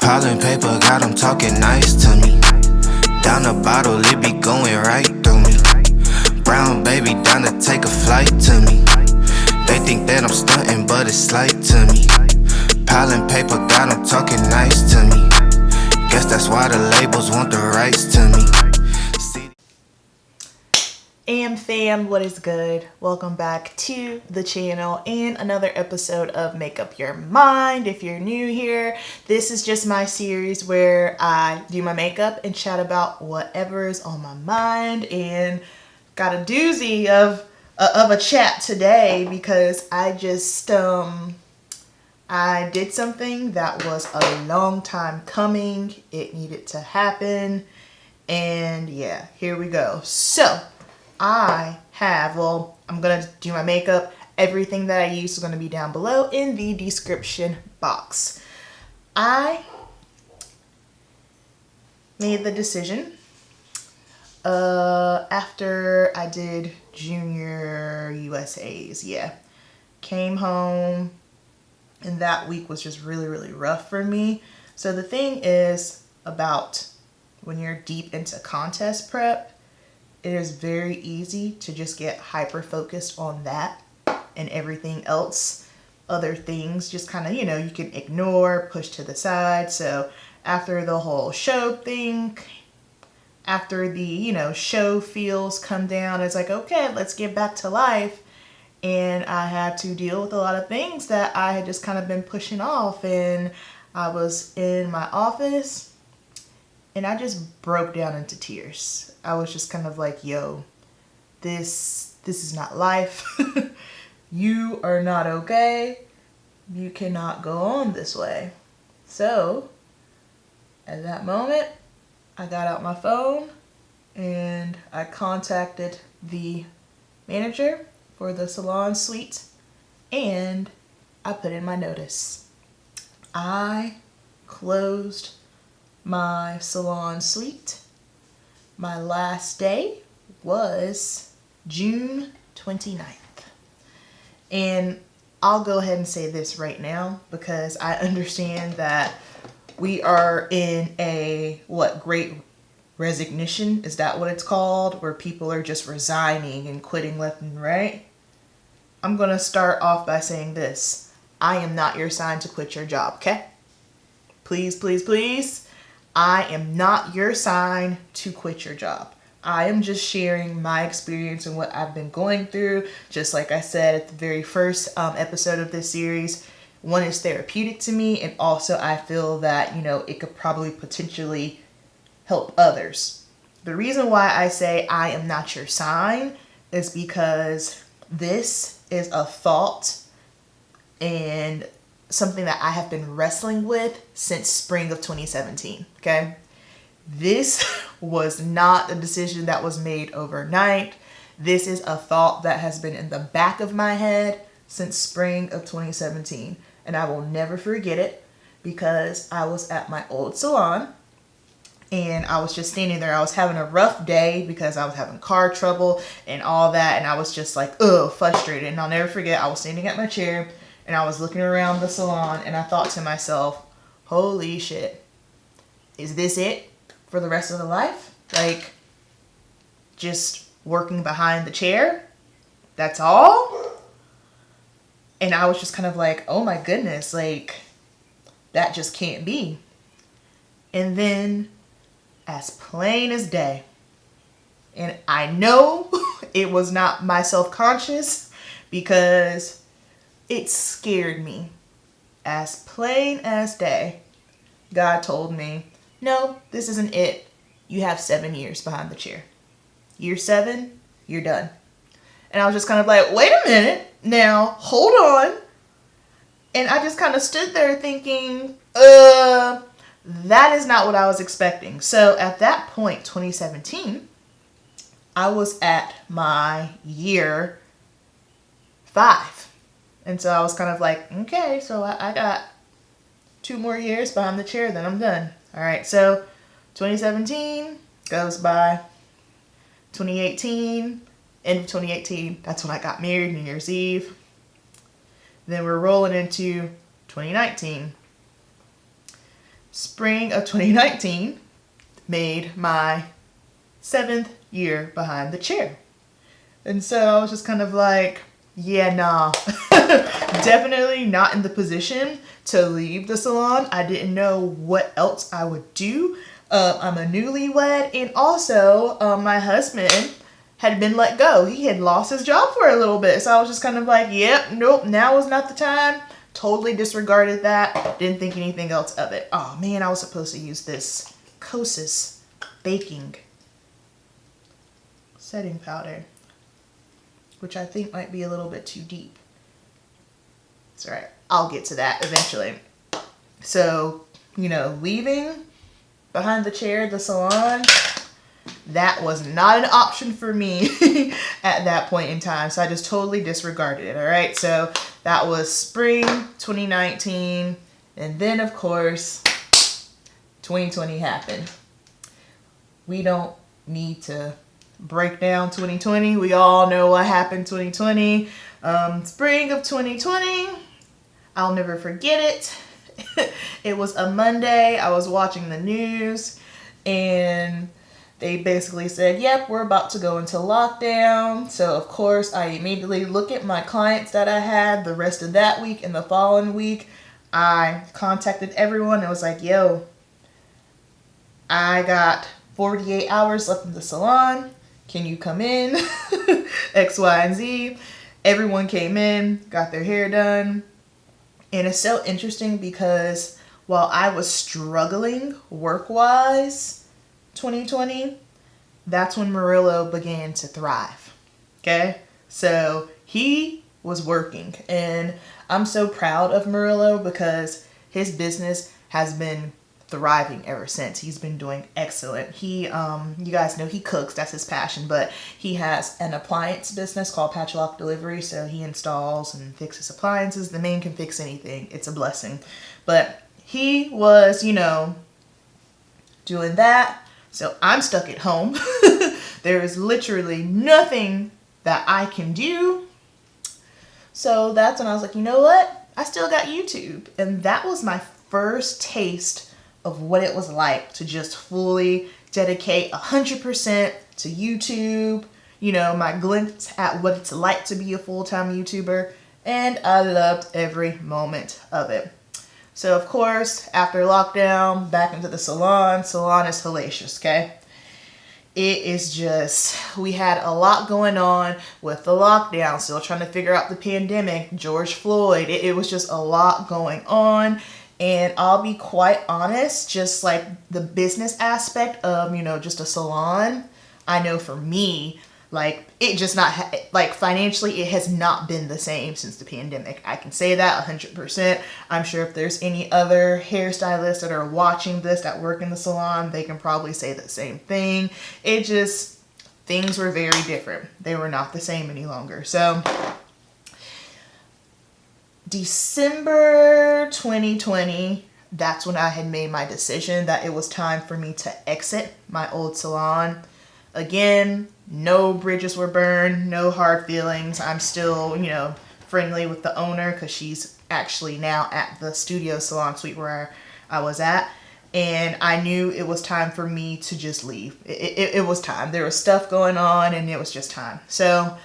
Piling paper, got them talking nice to me. Down the bottle, it be going right through me. Brown baby down to take a flight to me. They think that I'm stunting, but it's slight to me. Piling paper, got them talking nice to me. Guess that's why the labels want the rights to me. AmFam, what is good? Welcome back to the channel and another episode of Make Up Your Mind. If you're new here, this is just my series where I do my makeup and chat about whatever is on my mind, and got a doozy of a chat today because I just I did something that was a long time coming. It needed to happen, and yeah, here we go. So I'm gonna do my makeup. Everything that I use is gonna be down below in the description box. I made the decision after I did Junior USA's. Came home, and that week was just really rough for me. So the thing is about when you're deep into contest prep, it is very easy to just get hyper focused on that, and everything else, other things, just kind of, you can ignore, push to the side. So after the whole show thing, after the, show feels come down, it's like, okay, let's get back to life. And I had to deal with a lot of things that I had just kind of been pushing off. And I was in my office and I just broke down into tears. I was just kind of like, yo, this is not life. You are not okay. You cannot go on this way. So at that moment, I got out my phone and I contacted the manager for the Salon suite, and I put in my notice. I closed my Salon suite. My last day was June 29th. And I'll go ahead and say this right now because I understand that we are in a, great resignation? Is that what it's called? Where people are just resigning and quitting left and right? I'm going to start off by saying this. I am not your sign to quit your job, okay? Please, please, please. I am not your sign to quit your job. I am just sharing my experience and what I've been going through. Just like I said at the very first episode of this series, one is therapeutic to me, and also I feel that, it could probably potentially help others. The reason why I say I am not your sign is because this is a thought and something that I have been wrestling with since spring of 2017, okay? This was not a decision that was made overnight. This is a thought that has been in the back of my head since spring of 2017. And I will never forget it because I was at my old salon and I was just standing there. I was having a rough day because I was having car trouble and all that. And I was just like, frustrated. And I'll never forget, I was standing at my chair and I was looking around the salon and I thought to myself, holy shit, is this it for the rest of the life? Like, just working behind the chair? That's all? And I was just kind of like, oh my goodness, like, that just can't be. And then, as plain as day, and I know it was not my self-conscious because it scared me. As plain as day, God told me, no, this isn't it. You have 7 years behind the chair. Year 7, you're done. And I was just kind of like, wait a minute. Now, hold on. And I just kind of stood there thinking, that is not what I was expecting. So at that point, 2017, I was at my year 5. And so I was kind of like, okay, so I got 2 more years behind the chair, then I'm done. All right, so 2017 goes by. 2018, end of 2018, that's when I got married, New Year's Eve. Then we're rolling into 2019. spring of 2019 made my 7th year behind the chair. And so I was just kind of like, yeah, nah, definitely not in the position to leave the salon. I didn't know what else I would do. I'm a newlywed, and also my husband had been let go. He had lost his job for a little bit. So I was just kind of like, yep, nope, now is not the time. Totally disregarded that. Didn't think anything else of it. Oh man, I was supposed to use this Kosas baking setting powder, which I think might be a little bit too deep. It's all right. I'll get to that eventually. So, leaving behind the chair, the salon, that was not an option for me at that point in time. So I just totally disregarded it. All right. So that was spring 2019. And then, of course, 2020 happened. We don't need to break down 2020. We all know what happened 2020. Spring of 2020. I'll never forget it. It was a Monday. I was watching the news and they basically said, yep, we're about to go into lockdown. So of course I immediately look at my clients that I had the rest of that week and the following week. I contacted everyone and was like, yo, I got 48 hours left in the salon. Can you come in? X, Y, and Z. Everyone came in, got their hair done. And it's so interesting because while I was struggling work-wise 2020, that's when Murillo began to thrive. Okay? So he was working. And I'm so proud of Murillo because his business has been thriving ever since. He's been doing excellent. He, you guys know he cooks, that's his passion, but he has an appliance business called Patchlock Delivery. So he installs and fixes appliances. The man can fix anything. It's a blessing. But he was, doing that. So I'm stuck at home. There is literally nothing that I can do. So that's when I was like, you know what? I still got YouTube. And that was my first taste of what it was like to just fully dedicate 100% to YouTube, my glimpse at what it's like to be a full-time YouTuber, and I loved every moment of it. So of course, after lockdown, back into the salon. Salon is hellacious, okay? It is just, we had a lot going on with the lockdown, still trying to figure out the pandemic, George Floyd. It was just a lot going on. And I'll be quite honest, just like the business aspect of, just a salon, I know for me, like it just not, like financially, it has not been the same since the pandemic. I can say that 100%. I'm sure if there's any other hairstylists that are watching this that work in the salon, they can probably say the same thing. It just, things were very different. They were not the same any longer. So December 2020, that's when I had made my decision that it was time for me to exit my old salon. Again, no bridges were burned, no hard feelings. I'm still, friendly with the owner because she's actually now at the studio salon suite where I was at. And I knew it was time for me to just leave. It was time. There was stuff going on and it was just time. So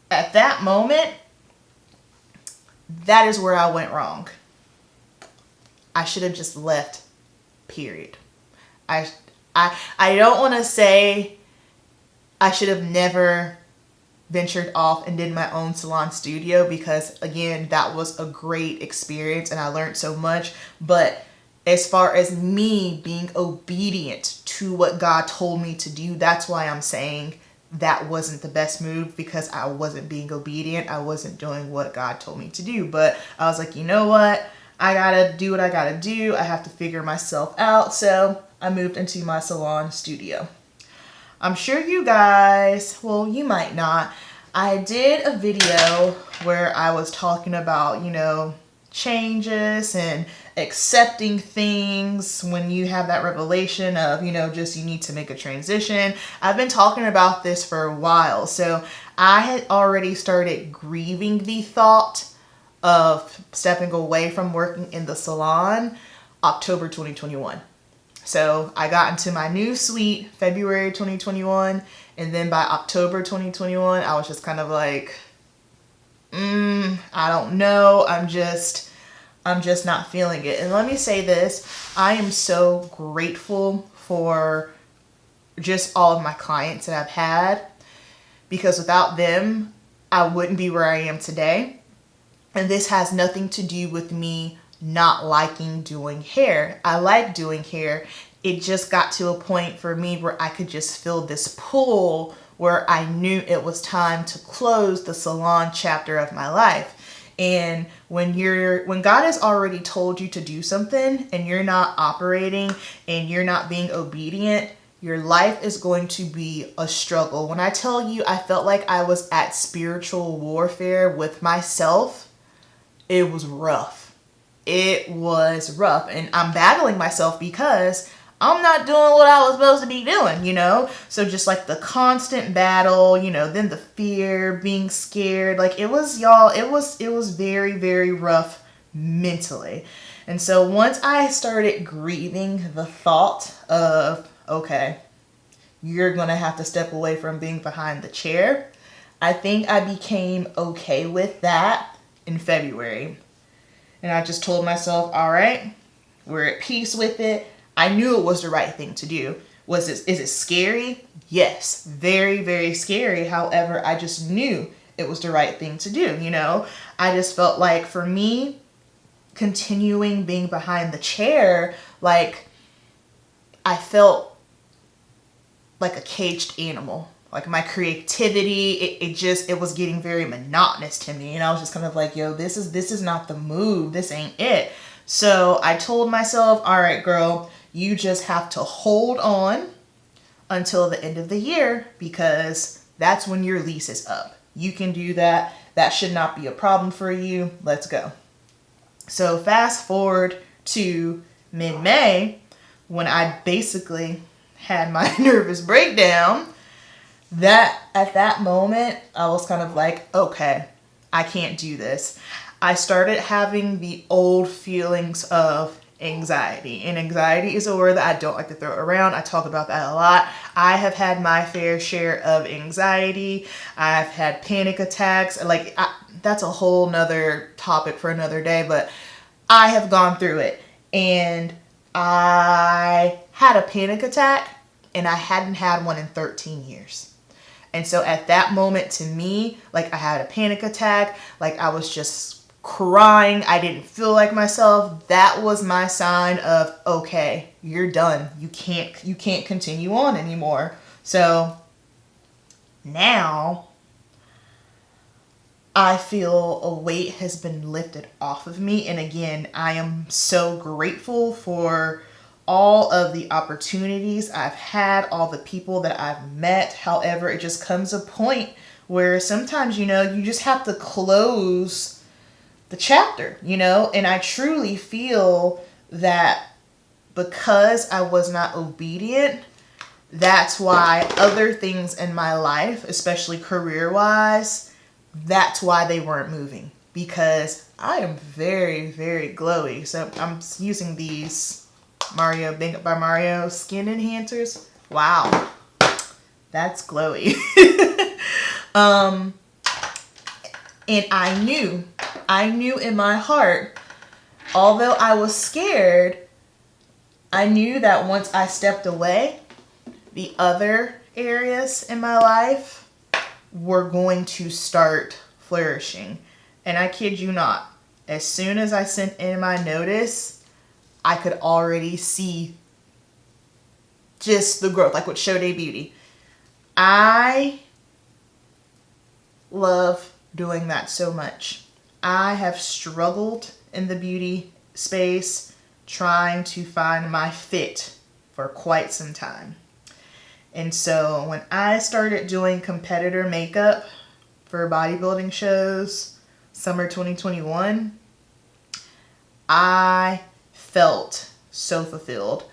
at that moment, that is where I went wrong. I should have just left, period. I don't want to say I should have never ventured off and did my own salon studio because, again, that was a great experience and I learned so much. But as far as me being obedient to what God told me to do, that's why I'm saying that wasn't the best move, because I wasn't being obedient. I wasn't doing what God told me to do. But I was like, you know what? I gotta do what I gotta do. I have to figure myself out. So I moved into my salon studio. I'm sure you guys, well, you might not. I did a video where I was talking about, changes and accepting things when you have that revelation of, just you need to make a transition. I've been talking about this for a while. So I had already started grieving the thought of stepping away from working in the salon October 2021. So I got into my new suite February 2021, and then by October 2021, I was just kind of like, I don't know. I'm just not feeling it. And let me say this, I am so grateful for just all of my clients that I've had, because without them, I wouldn't be where I am today. And this has nothing to do with me not liking doing hair. I like doing hair. It just got to a point for me where I could just feel this pull where I knew it was time to close the salon chapter of my life. And when God has already told you to do something and you're not operating and you're not being obedient, your life is going to be a struggle. When I tell you I felt like I was at spiritual warfare with myself, it was rough. It was rough. And I'm battling myself because I'm not doing what I was supposed to be doing, you know? So just like the constant battle, you know, then the fear, being scared, like it was very, very rough mentally. And so once I started grieving the thought of, okay, you're going to have to step away from being behind the chair, I think I became okay with that in February. And I just told myself, all right, we're at peace with it. I knew it was the right thing to do. Is it scary? Yes, very, very scary. However, I just knew it was the right thing to do, you know? I just felt like for me, continuing being behind the chair, like I felt like a caged animal. Like my creativity, it was getting very monotonous to me. And I was just kind of like, yo, this is not the move. This ain't it. So I told myself, all right, girl, you just have to hold on until the end of the year, because that's when your lease is up. You can do that. That should not be a problem for you. Let's go. So fast forward to mid-May, when I basically had my nervous breakdown, that at that moment, I was kind of like, okay, I can't do this. I started having the old feelings of anxiety. And anxiety is a word that I don't like to throw around. I talk about that a lot. I have had my fair share of anxiety. I've had panic attacks. That's a whole nother topic for another day, but I have gone through it. And I had a panic attack, and I hadn't had one in 13 years. And so at that moment, to me, like I had a panic attack, like I was just crying. I didn't feel like myself. That was my sign of, okay, you're done. You can't continue on anymore. So now I feel a weight has been lifted off of me. And again, I am so grateful for all of the opportunities I've had, all the people that I've met. However, it just comes a point where sometimes, you know, you just have to close the chapter, you know? And I truly feel that because I was not obedient, that's why other things in my life, especially career-wise, that's why they weren't moving. Because I am very, very glowy. So I'm using these Mario Makeup by Mario skin enhancers. Wow, that's glowy. And I knew in my heart, although I was scared, I knew that once I stepped away, the other areas in my life were going to start flourishing. And I kid you not, as soon as I sent in my notice, I could already see just the growth, like with Show Day Beauty. I love doing that so much. I have struggled in the beauty space trying to find my fit for quite some time. And so when I started doing competitor makeup for bodybuilding shows, summer 2021, I felt so fulfilled.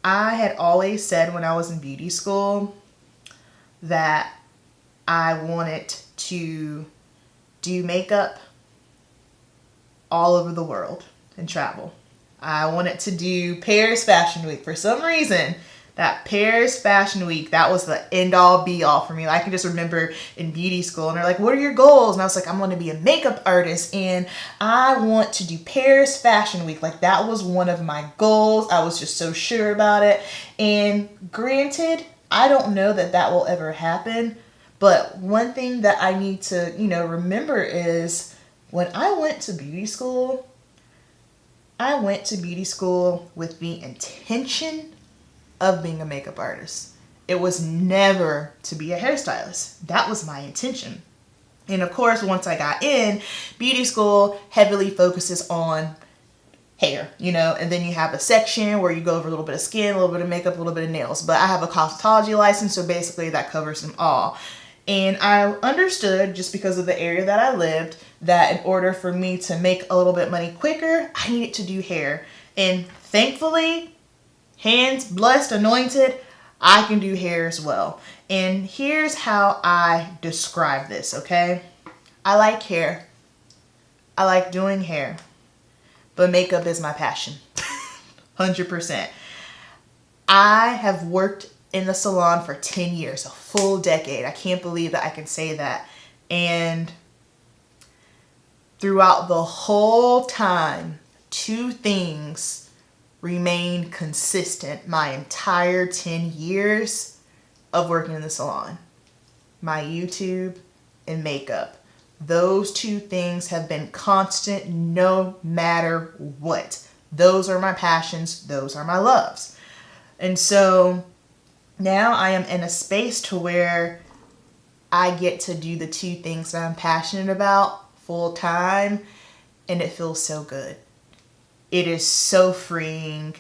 I had always said when I was in beauty school that I wanted to do makeup all over the world. and travel. I wanted to do Paris Fashion Week. For some reason, that Paris Fashion Week, that was the end all be all for me. I can just remember in beauty school and they're like, what are your goals? And I was like, I'm going to be a makeup artist and I want to do Paris Fashion Week. Like that was one of my goals. I was just so sure about it. And granted, I don't know that that will ever happen. But one thing that I need to, remember is when I went to beauty school, I went to beauty school with the intention of being a makeup artist. It was never to be a hairstylist. That was my intention. And of course, once I got in, beauty school heavily focuses on hair, and then you have a section where you go over a little bit of skin, a little bit of makeup, a little bit of nails. But I have a cosmetology license, so basically that covers them all. And I understood, just because of the area that I lived, that in order for me to make a little bit money quicker, I needed to do hair. And thankfully, hands blessed, anointed, I can do hair as well. And here's how I describe this, okay? I like hair. I like doing hair. But makeup is my passion. 100%. I have worked in the salon for 10 years, a full decade. I can't believe that I can say that. And throughout the whole time, two things remained consistent my entire 10 years of working in the salon. My YouTube and makeup. Those two things have been constant no matter what. Those are my passions. Those are my loves. And so now I am in a space to where I get to do the two things that I'm passionate about full time, and it feels so good. It is so freeing.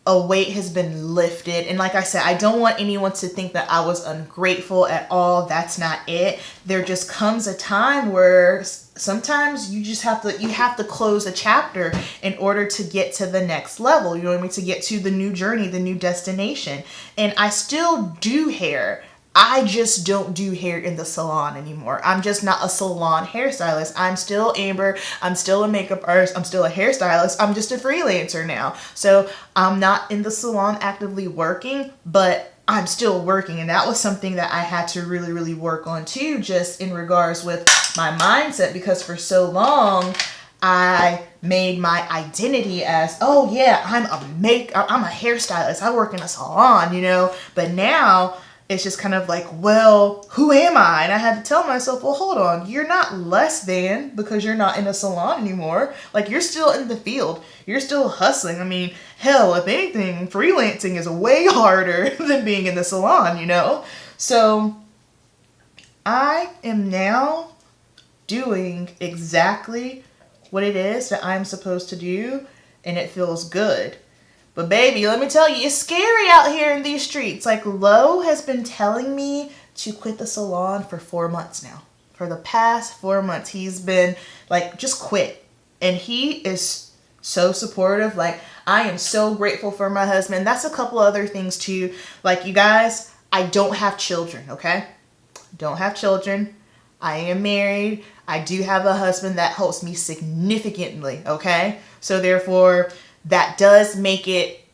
A weight has been lifted. And like I said, I don't want anyone to think that I was ungrateful at all. That's not it. There just comes a time where sometimes you have to close a chapter in order to get to the next level. You know what I mean? To get to the new journey, the new destination. And I still do hair. I just don't do hair in the salon anymore. I'm just not a salon hairstylist. I'm still Amber. I'm still a makeup artist. I'm still a hairstylist. I'm just a freelancer now. So I'm not in the salon actively working, but I'm still working. And that was something that I had to really, really work on too, just in regards with my mindset, because for so long, I made my identity as, oh yeah, I'm a hairstylist. I work in a salon, but now it's just kind of like, well, who am I? And I had to tell myself, well, hold on. You're not less than because you're not in a salon anymore. Like, you're still in the field. You're still hustling. I mean, hell, if anything, freelancing is way harder than being in the salon, So I am now doing exactly what it is that I'm supposed to do, and it feels good. But baby, let me tell you, it's scary out here in these streets. Like, Lo has been telling me to quit the salon for 4 months now. For the past 4 months, he's been like, just quit. And he is so supportive. Like, I am so grateful for my husband. That's a couple other things too. Like, you guys, I don't have children, okay? Don't have children. I am married. I do have a husband that helps me significantly, okay? So therefore, that does make it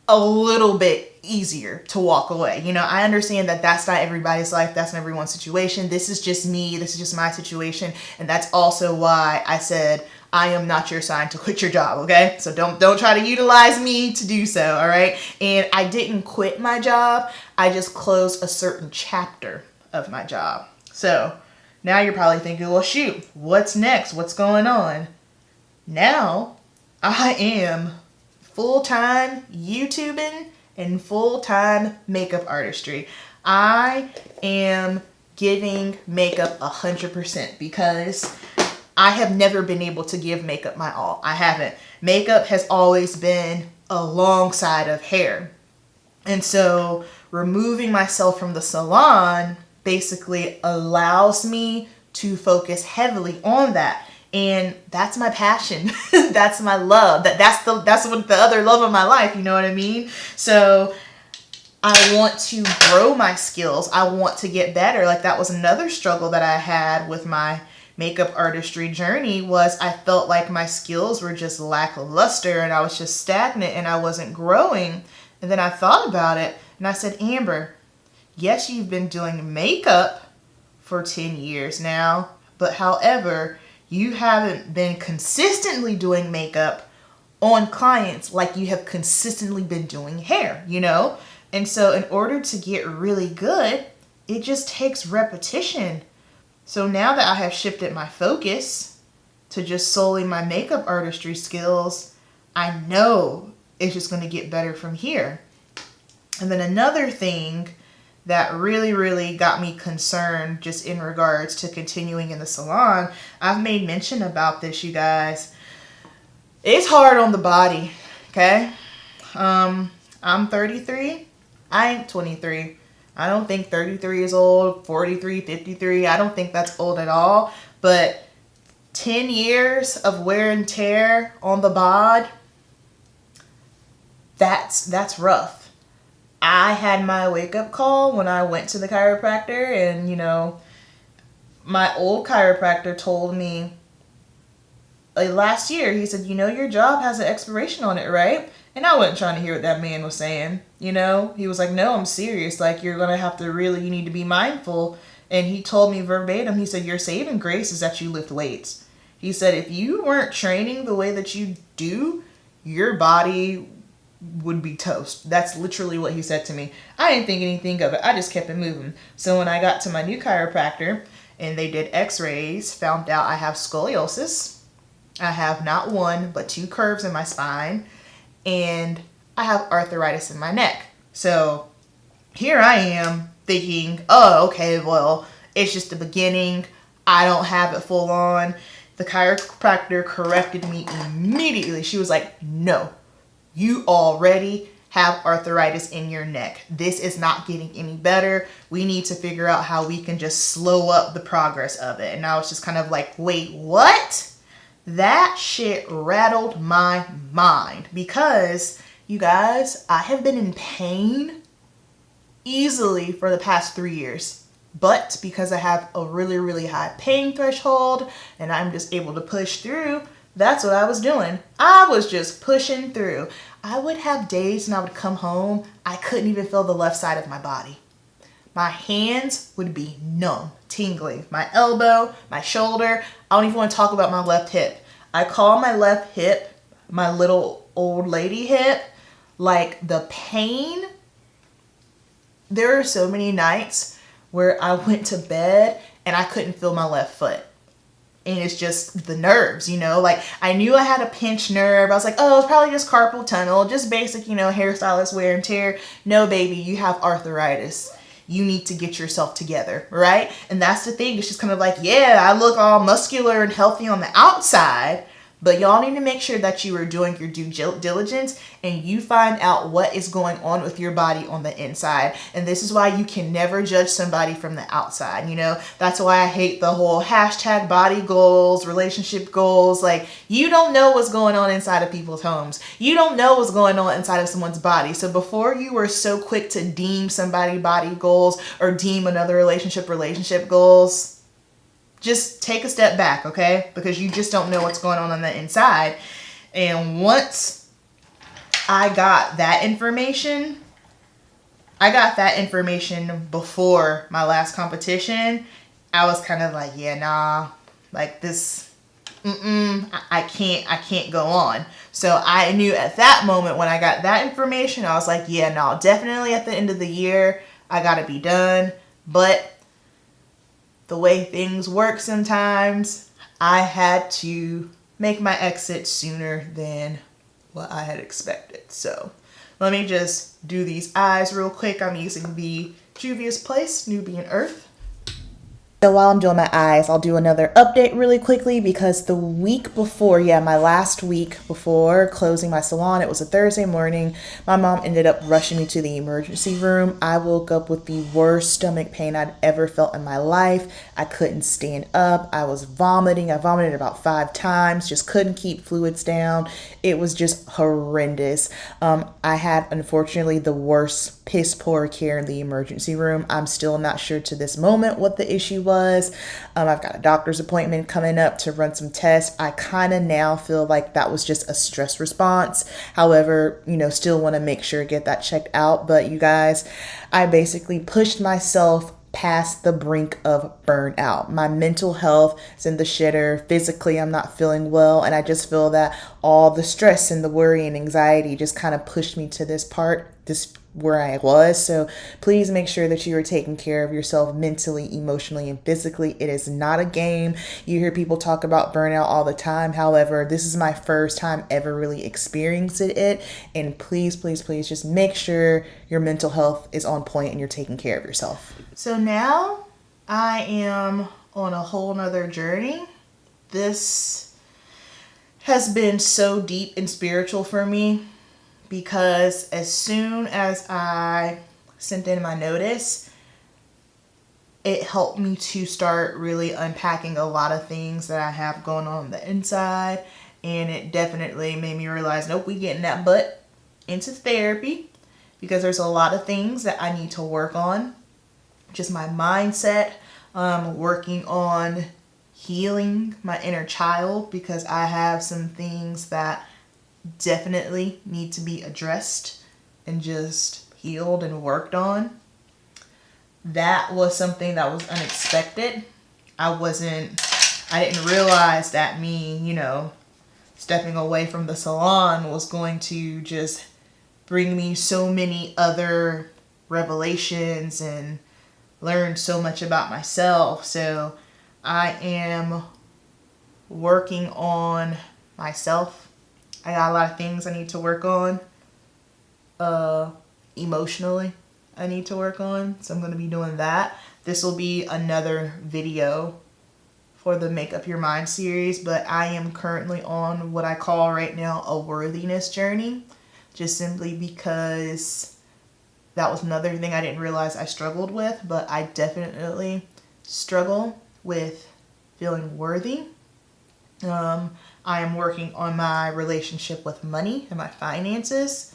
a little bit easier to walk away. I understand that that's not everybody's life. That's not everyone's situation. This is just me. This is just my situation. And that's also why I said, I am not your sign to quit your job, okay? So don't try to utilize me to do so, all right? And I didn't quit my job. I just closed a certain chapter of my job. So now you're probably thinking, well, shoot, what's next? What's going on? Now I am full-time YouTubing and full-time makeup artistry. I am giving makeup 100% because I have never been able to give makeup my all. I haven't. Makeup has always been alongside of hair. And so removing myself from the salon basically allows me to focus heavily on that. And that's my passion. That's my love. That's what the other love of my life, you know what I mean? So I want to grow my skills. I want to get better. Like, that was another struggle that I had with my makeup artistry journey was I felt like my skills were just lackluster and I was just stagnant and I wasn't growing. And then I thought about it and I said, Amber, yes, you've been doing makeup for 10 years now, but however, you haven't been consistently doing makeup on clients like you have consistently been doing hair, you know? And so in order to get really good, it just takes repetition. So now that I have shifted my focus to just solely my makeup artistry skills, I know it's just going to get better from here. And then another thing that really got me concerned just in regards to continuing in the salon, I've made mention about this, you guys. It's hard on the body, okay? I'm 33. I ain't 23. I don't think 33 is old, 43, 53. I don't think that's old at all. But 10 years of wear and tear on the bod, that's rough. I had my wake-up call when I went to the chiropractor, and, you know, my old chiropractor told me, like last year, he said, you know, your job has an expiration on it, right? And I wasn't trying to hear what that man was saying, you know? He was like, no, I'm serious. Like, you're going to have to really, you need to be mindful. And he told me verbatim, he said, your saving grace is that you lift weights. He said, if you weren't training the way that you do, your body would be toast. That's literally what he said to me. I didn't think anything of it. I just kept it moving. So when I got to my new chiropractor and they did x-rays, found out I have scoliosis. I have not one, but 2 curves in my spine. And I have arthritis in my neck. So here I am thinking, oh, okay, well, it's just the beginning. I don't have it full on. The chiropractor corrected me immediately. She was like, no, you already have arthritis in your neck. This is not getting any better. We need to figure out how we can just slow up the progress of it. And I was just kind of like, wait, what? That shit rattled my mind because, you guys, I have been in pain easily for the past 3 years. But because I have a really high pain threshold and I'm just able to push through, that's what I was doing. I was just pushing through. I would have days and I would come home, I couldn't even feel the left side of my body. My hands would be numb, tingling. My elbow, my shoulder. I don't even want to talk about my left hip. I call my left hip my little old lady hip. Like the pain. There are so many nights where I went to bed and I couldn't feel my left foot. And it's just the nerves, you know, like I knew I had a pinched nerve. I was like, oh, it's probably just carpal tunnel, just basic, you know, hairstylist wear and tear. No, baby, you have arthritis. You need to get yourself together, right? And that's the thing. It's just kind of like, yeah, I look all muscular and healthy on the outside, but y'all need to make sure that you are doing your due diligence and you find out what is going on with your body on the inside. And this is why you can never judge somebody from the outside, you know? That's why I hate the whole hashtag body goals, relationship goals. Like, you don't know what's going on inside of people's homes. You don't know what's going on inside of someone's body. So before you were so quick to deem somebody body goals or deem another relationship goals, just take a step back, okay? Because you just don't know what's going on the inside. And once I got that information before my last competition, I was kind of like, yeah, nah, like this, I can't go on. So I knew at that moment when I got that information, I was like, yeah, no, definitely at the end of the year, I gotta be done. But the way things work sometimes, I had to make my exit sooner than what I had expected. So let me just do these eyes real quick. I'm using the Juvia's Place Nubian Earth. So while I'm doing my eyes, I'll do another update really quickly because the week before, my last week before closing my salon, it was a Thursday morning. My mom ended up rushing me to the emergency room. I woke up with the worst stomach pain I'd ever felt in my life. I couldn't stand up. I was vomiting. I vomited about 5 times, just couldn't keep fluids down. It was just horrendous. I had, unfortunately, the worst piss poor care in the emergency room. I'm still not sure to this moment what the issue was. I've got a doctor's appointment coming up to run some tests. I kind of now feel like that was just a stress response. However, still want to make sure get that checked out. But you guys, I basically pushed myself past the brink of burnout. My mental health is in the shitter. Physically, I'm not feeling well. And I just feel that all the stress and the worry and anxiety just kind of pushed me to this where I was. So please make sure that you are taking care of yourself mentally, emotionally, and physically. It is not a game. You hear people talk about burnout all the time. However, this is my first time ever really experiencing it. And please, please, please just make sure your mental health is on point and you're taking care of yourself. So now I am on a whole nother journey. This has been so deep and spiritual for me, because as soon as I sent in my notice, it helped me to start really unpacking a lot of things that I have going on the inside. And it definitely made me realize, nope, we getting that butt into therapy, because there's a lot of things that I need to work on. Just my mindset, working on healing my inner child, because I have some things that definitely need to be addressed and just healed and worked on. That was something that was unexpected. I didn't realize that me, stepping away from the salon was going to just bring me so many other revelations and learn so much about myself. So I am working on myself. I got a lot of things I need to work on. Emotionally, I need to work on. So I'm going to be doing that. This will be another video for the Make Up Your Mind series. But I am currently on what I call right now a worthiness journey. Just simply because that was another thing I didn't realize I struggled with. But I definitely struggle with feeling worthy. I am working on my relationship with money and my finances.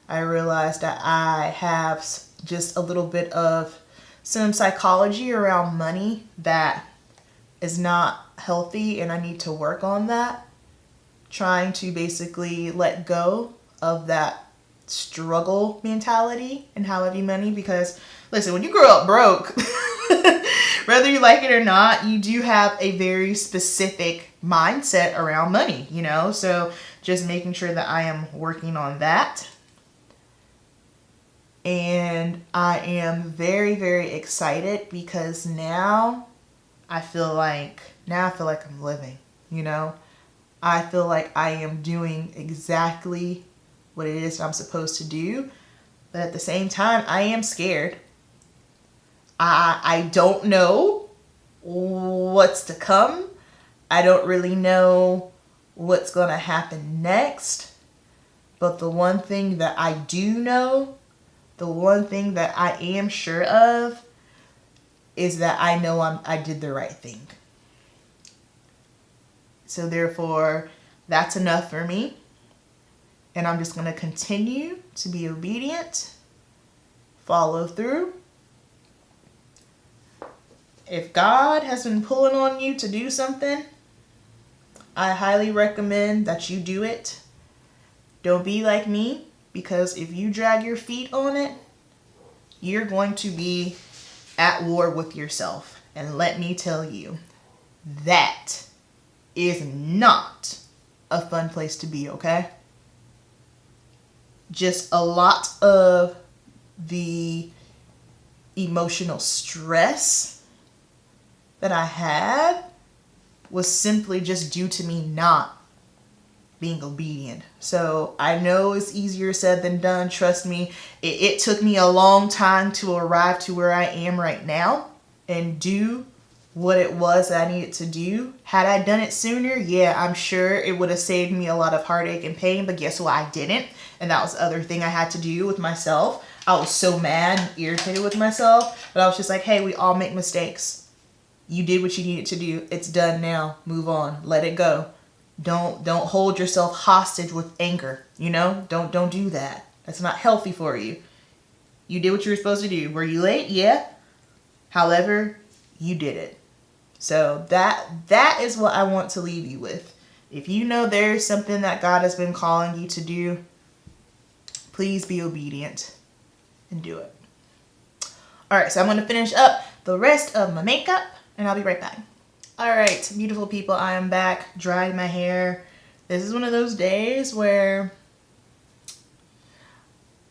I realized that I have just a little bit of some psychology around money that is not healthy, and I need to work on that. Trying to basically let go of that struggle mentality and how I view money, because listen, when you grow up broke, whether you like it or not, you do have a very specific mindset around money, so just making sure that I am working on that. And I am very, very excited, because now I feel like I'm living, I feel like I am doing exactly what it is I'm supposed to do. But at the same time, I am scared. I don't know what's to come. I don't really know what's going to happen next. But the one thing that I do know, the one thing that I am sure of, is that I know I did the right thing. So therefore, that's enough for me. And I'm just going to continue to be obedient, follow through. If God has been pulling on you to do something, I highly recommend that you do it. Don't be like me, because if you drag your feet on it, you're going to be at war with yourself. And let me tell you, that is not a fun place to be, okay? Just a lot of the emotional stress that I had was simply just due to me not being obedient. So I know it's easier said than done. Trust me, it took me a long time to arrive to where I am right now and do what it was that I needed to do. Had I done it sooner, yeah, I'm sure it would have saved me a lot of heartache and pain. But guess what? I didn't. And that was the other thing I had to do with myself. I was so mad and irritated with myself. But I was just like, hey, we all make mistakes. You did what you needed to do. It's done now. Move on. Let it go. Don't hold yourself hostage with anger. Don't do that. That's not healthy for you. You did what you were supposed to do. Were you late? Yeah. However, you did it. So that is what I want to leave you with. If you know there's something that God has been calling you to do, please be obedient and do it. All right, so I'm going to finish up the rest of my makeup and I'll be right back. All right, beautiful people, I am back, dried my hair. This is one of those days where,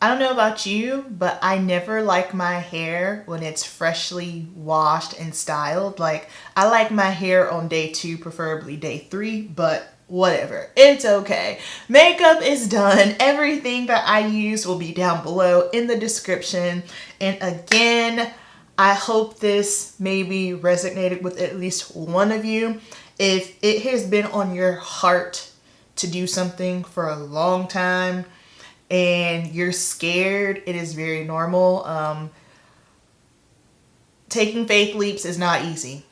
I don't know about you, but I never like my hair when it's freshly washed and styled. Like, I like my hair on day 2, preferably day 3, but whatever, it's okay. Makeup is done. Everything that I use will be down below in the description. And again, I hope this maybe resonated with at least one of you. If it has been on your heart to do something for a long time and you're scared, it is very normal. Taking faith leaps is not easy.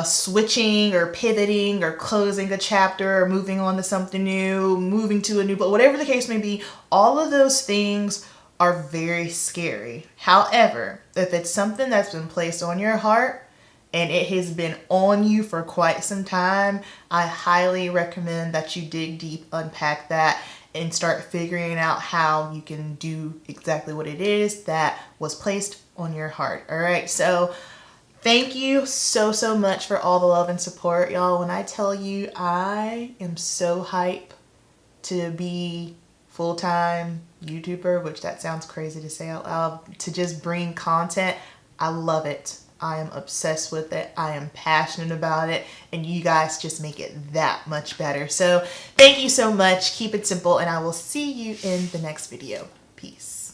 Switching or pivoting or closing a chapter or moving on to something new, moving to a new, but whatever the case may be, all of those things are very scary. However, if it's something that's been placed on your heart and it has been on you for quite some time, I highly recommend that you dig deep, unpack that, and start figuring out how you can do exactly what it is that was placed on your heart. All right, so thank you so much for all the love and support, y'all. When I tell you I am so hype to be full-time YouTuber, which that sounds crazy to say out loud, to just bring content, I love it. I am obsessed with it. I am passionate about it, and you guys just make it that much better. So thank you so much. Keep it simple, and I will see you in the next video. Peace.